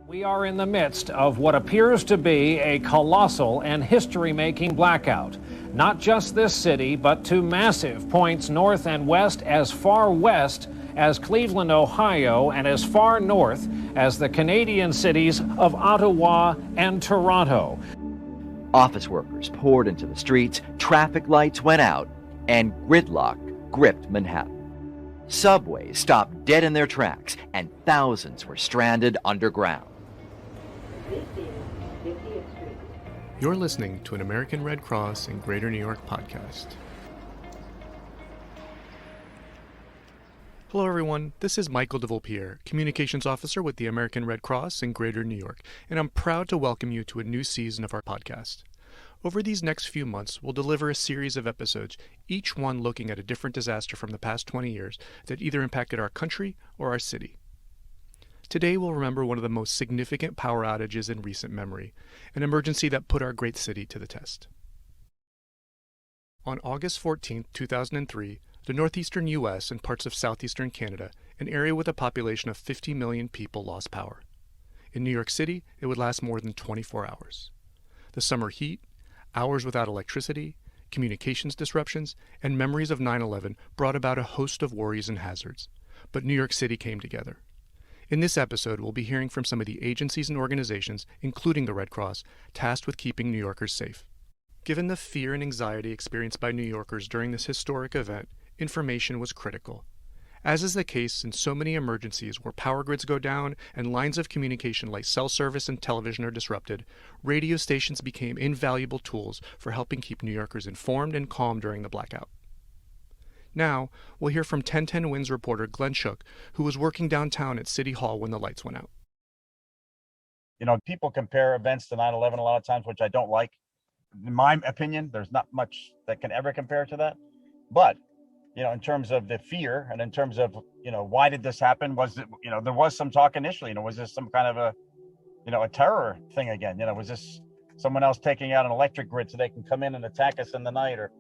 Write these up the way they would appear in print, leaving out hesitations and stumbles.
We are in the midst of what appears to be a colossal and history-making blackout. Not just this city, but to massive points north and west, as far west as Cleveland, Ohio, and as far north as the Canadian cities of Ottawa and Toronto. Office workers poured into the streets, traffic lights went out, and gridlock gripped Manhattan. Subways stopped dead in their tracks, and thousands were stranded underground. You're listening to an American Red Cross in Greater New York podcast. Hello everyone, this is Michael DeVolpierre, Communications Officer with the American Red Cross in Greater New York, and I'm proud to welcome you to a new season of our podcast. Over these next few months, we'll deliver a series of episodes, each one looking at a different disaster from the past 20 years that either impacted our country or our city. Today we'll remember one of the most significant power outages in recent memory, an emergency that put our great city to the test. On August 14, 2003, the Northeastern US and parts of Southeastern Canada, an area with a population of 50 million people, lost power. In New York City, it would last more than 24 hours. The summer heat, hours without electricity, communications disruptions, and memories of 9/11 brought about a host of worries and hazards. But New York City came together. In this episode, we'll be hearing from some of the agencies and organizations, including the Red Cross, tasked with keeping New Yorkers safe. Given the fear and anxiety experienced by New Yorkers during this historic event, information was critical. As is the case in so many emergencies where power grids go down and lines of communication like cell service and television are disrupted, radio stations became invaluable tools for helping keep New Yorkers informed and calm during the blackout. Now, we'll hear from 1010 WINS reporter Glenn Shook, who was working downtown at City Hall when the lights went out. You know, people compare events to 9/11 a lot of times, which I don't like. In my opinion, there's not much that can ever compare to that. But, you know, in terms of the fear and in terms of, you know, why did this happen? Was it, you know, there was some talk initially, you know, was this some kind of a terror thing again? You know, was this someone else taking out an electric grid so they can come in and attack us in the night? Or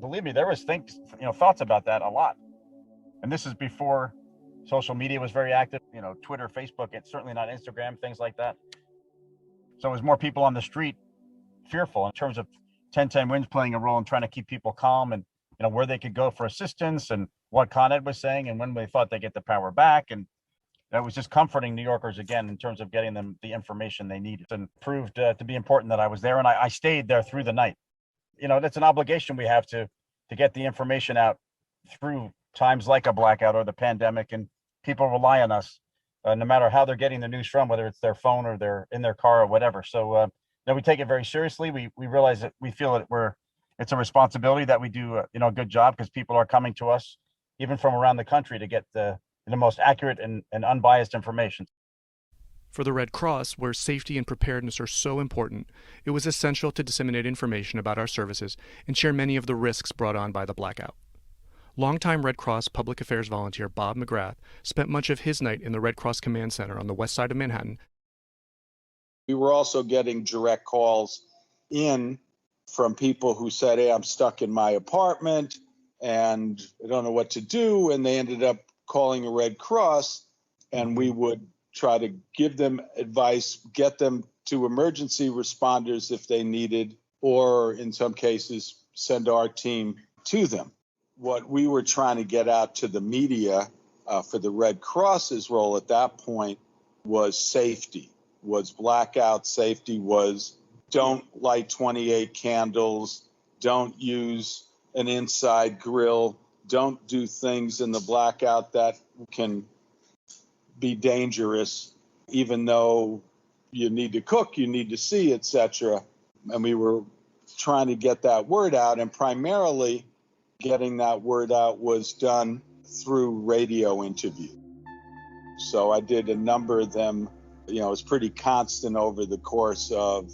believe me, there was thoughts about that a lot. And this is before social media was very active, you know, Twitter, Facebook, it's certainly not Instagram, things like that. So it was more people on the street fearful in terms of 1010 WINS playing a role in trying to keep people calm and, you know, where they could go for assistance and what Con Ed was saying and when they thought they'd get the power back. And that was just comforting New Yorkers again in terms of getting them the information they needed, and proved to be important that I was there and I stayed there through the night. You know, that's an obligation we have to get the information out through times like a blackout or the pandemic, and people rely on us no matter how they're getting the news from, whether it's their phone or they're in their car or whatever. So we take it very seriously. We realize that we feel that it's a responsibility that we do a good job, because people are coming to us even from around the country to get the most accurate and unbiased information. For the Red Cross, where safety and preparedness are so important, it was essential to disseminate information about our services and share many of the risks brought on by the blackout. Longtime Red Cross public affairs volunteer Bob McGrath spent much of his night in the Red Cross Command Center on the west side of Manhattan. We were also getting direct calls in from people who said, hey, I'm stuck in my apartment and I don't know what to do. And they ended up calling a Red Cross, and we would try to give them advice, get them to emergency responders if they needed, or in some cases, send our team to them. What we were trying to get out to the media for the Red Cross's role at that point was safety, was blackout safety, was don't light 28 candles, don't use an inside grill, don't do things in the blackout that can be dangerous, even though you need to cook, you need to see, etc. And we were trying to get that word out, and primarily getting that word out was done through radio interview. So I did a number of them. You know, it was pretty constant over the course of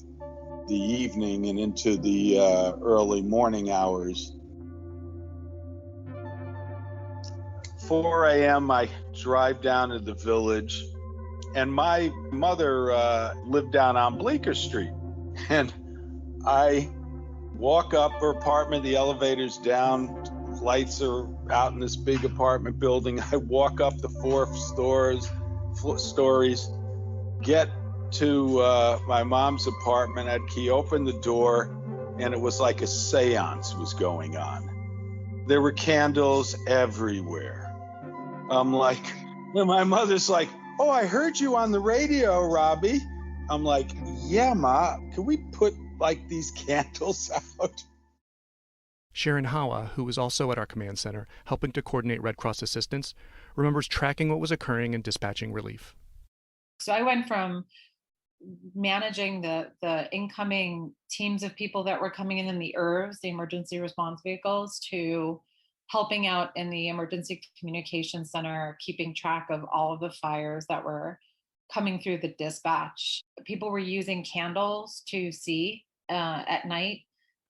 the evening and into the early morning hours. 4 a.m., I drive down to the village, and my mother lived down on Bleecker Street. And I walk up her apartment, the elevator's down, lights are out in this big apartment building. I walk up the 4 stories, get to my mom's apartment. He opened the door, and it was like a seance was going on. There were candles everywhere. I'm like, my mother's like, "Oh, I heard you on the radio, Robbie." I'm like, "Yeah, Ma, can we put like these candles out?" Sharon Hawa, who was also at our command center, helping to coordinate Red Cross assistance, remembers tracking what was occurring and dispatching relief. So I went from managing the incoming teams of people that were coming in the ERVs, the emergency response vehicles, to helping out in the emergency communication center, keeping track of all of the fires that were coming through the dispatch. People were using candles to see at night,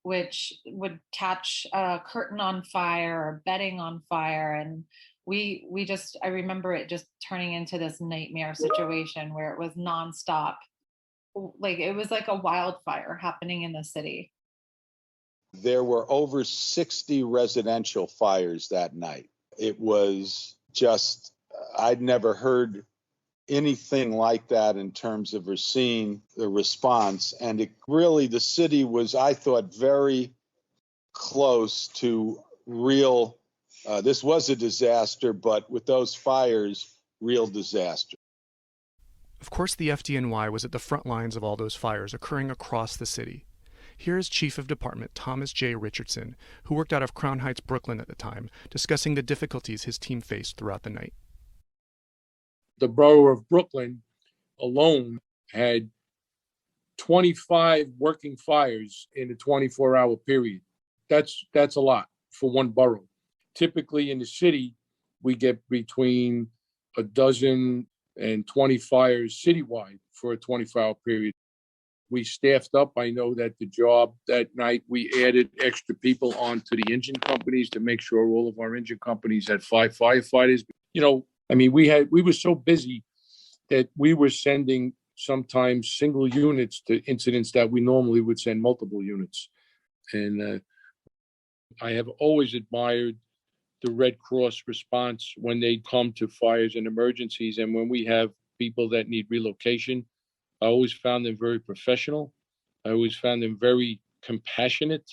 which would catch a curtain on fire or bedding on fire. And I remember it just turning into this nightmare situation where it was nonstop. Like it was like a wildfire happening in the city. There were over 60 residential fires that night. It was just, I'd never heard anything like that in terms of seeing the response. And it really, the city was, I thought, very close to real, this was a disaster, but with those fires, real disaster. Of course, the FDNY was at the front lines of all those fires occurring across the city. Here is Chief of Department Thomas J. Richardson, who worked out of Crown Heights, Brooklyn at the time, discussing the difficulties his team faced throughout the night. The borough of Brooklyn alone had 25 working fires in a 24-hour period. That's a lot for one borough. Typically in the city, we get between a dozen and 20 fires citywide for a 24-hour period. We staffed up. I know that the job that night, we added extra people onto the engine companies to make sure all of our engine companies had 5 firefighters. We were so busy that we were sending sometimes single units to incidents that we normally would send multiple units. And I have always admired the Red Cross response when they come to fires and emergencies. And when we have people that need relocation, I always found them very professional. I always found them very compassionate,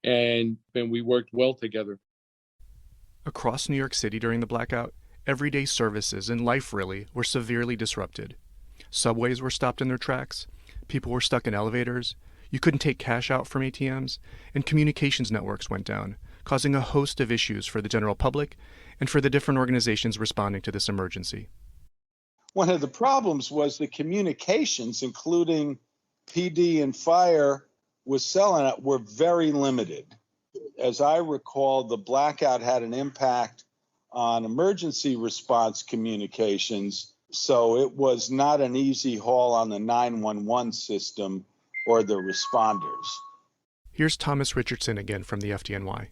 and we worked well together. Across New York City during the blackout, everyday services and life really were severely disrupted. Subways were stopped in their tracks, people were stuck in elevators, you couldn't take cash out from ATMs, and communications networks went down, causing a host of issues for the general public and for the different organizations responding to this emergency. One of the problems was the communications, including PD and fire, were very limited. As I recall, the blackout had an impact on emergency response communications, so it was not an easy haul on the 911 system or the responders. Here's Thomas Richardson again from the FDNY.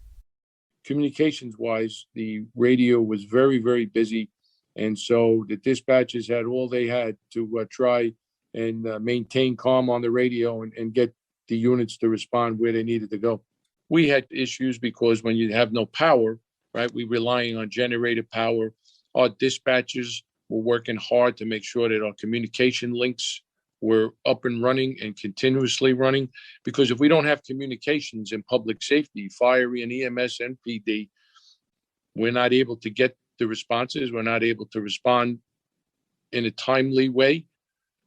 Communications-wise, the radio was very, very busy. And so the dispatchers had all they had to try and maintain calm on the radio and get the units to respond where they needed to go. We had issues because when you have no power, right, we're relying on generator power. Our dispatchers were working hard to make sure that our communication links were up and running and continuously running. Because if we don't have communications in public safety, fire and EMS and PD, we're not able to get the responses. We're not able to respond in a timely way.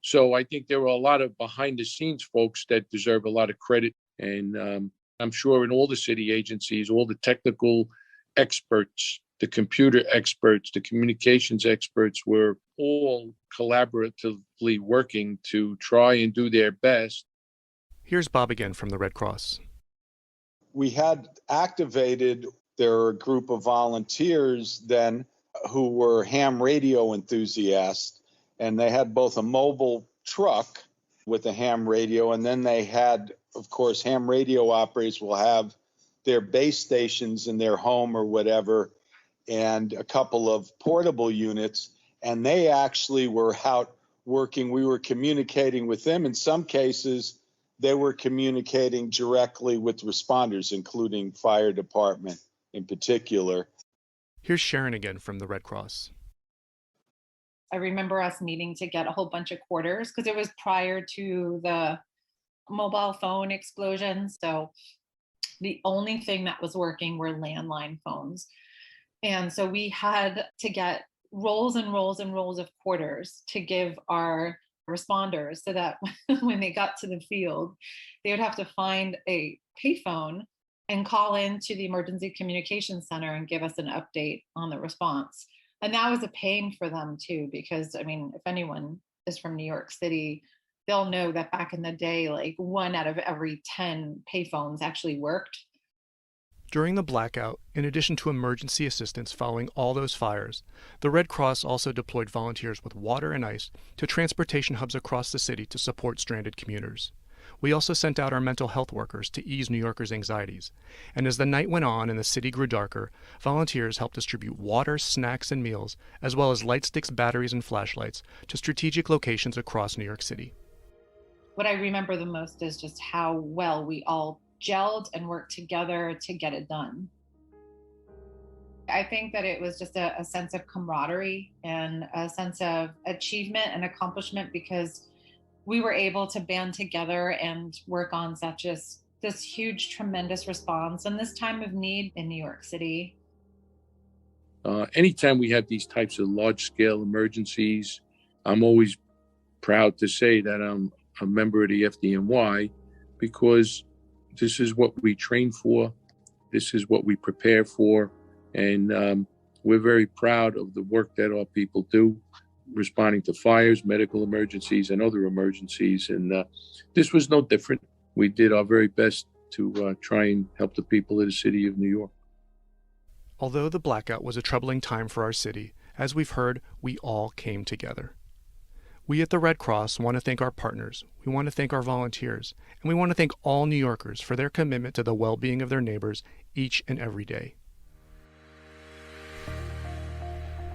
So I think there were a lot of behind the scenes folks that deserve a lot of credit. And I'm sure in all the city agencies, all the technical experts, the computer experts, the communications experts were all collaboratively working to try and do their best. Here's Bob again from the Red Cross. We had activated, there were a group of volunteers then who were ham radio enthusiasts, and they had both a mobile truck with a ham radio, and then they had, of course, ham radio operators will have their base stations in their home or whatever, and a couple of portable units, and they actually were out working. We were communicating with them. In some cases, they were communicating directly with responders, including fire department in particular. Here's Sharon again from the Red Cross. I remember us needing to get a whole bunch of quarters because it was prior to the mobile phone explosion. So the only thing that was working were landline phones. And so we had to get rolls and rolls and rolls of quarters to give our responders so that when they got to the field, they would have to find a payphone and call into the emergency communications center and give us an update on the response. And that was a pain for them too, because I mean, if anyone is from New York City, they'll know that back in the day, like 1 out of every 10 payphones actually worked. During the blackout, in addition to emergency assistance following all those fires, the Red Cross also deployed volunteers with water and ice to transportation hubs across the city to support stranded commuters. We also sent out our mental health workers to ease New Yorkers' anxieties. And as the night went on and the city grew darker, volunteers helped distribute water, snacks, and meals, as well as light sticks, batteries, and flashlights to strategic locations across New York City. What I remember the most is just how well we all gelled and worked together to get it done. I think that it was just a sense of camaraderie and a sense of achievement and accomplishment because we were able to band together and work on such this huge, tremendous response in this time of need in New York City. Anytime we have these types of large-scale emergencies, I'm always proud to say that I'm a member of the FDNY because this is what we train for. This is what we prepare for. And we're very proud of the work that our people do, responding to fires, medical emergencies, and other emergencies. And this was no different. We did our very best to try and help the people of the city of New York. Although the blackout was a troubling time for our city, as we've heard, we all came together. We at the Red Cross want to thank our partners, we want to thank our volunteers, and we want to thank all New Yorkers for their commitment to the well-being of their neighbors each and every day.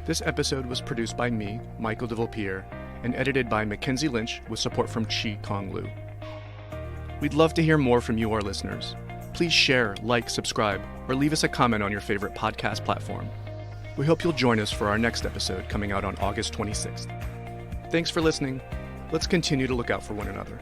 This episode was produced by me, Michael DeVillepierre, and edited by Mackenzie Lynch with support from Chi Kong Lu. We'd love to hear more from you, our listeners. Please share, like, subscribe, or leave us a comment on your favorite podcast platform. We hope you'll join us for our next episode coming out on August 26th. Thanks for listening. Let's continue to look out for one another.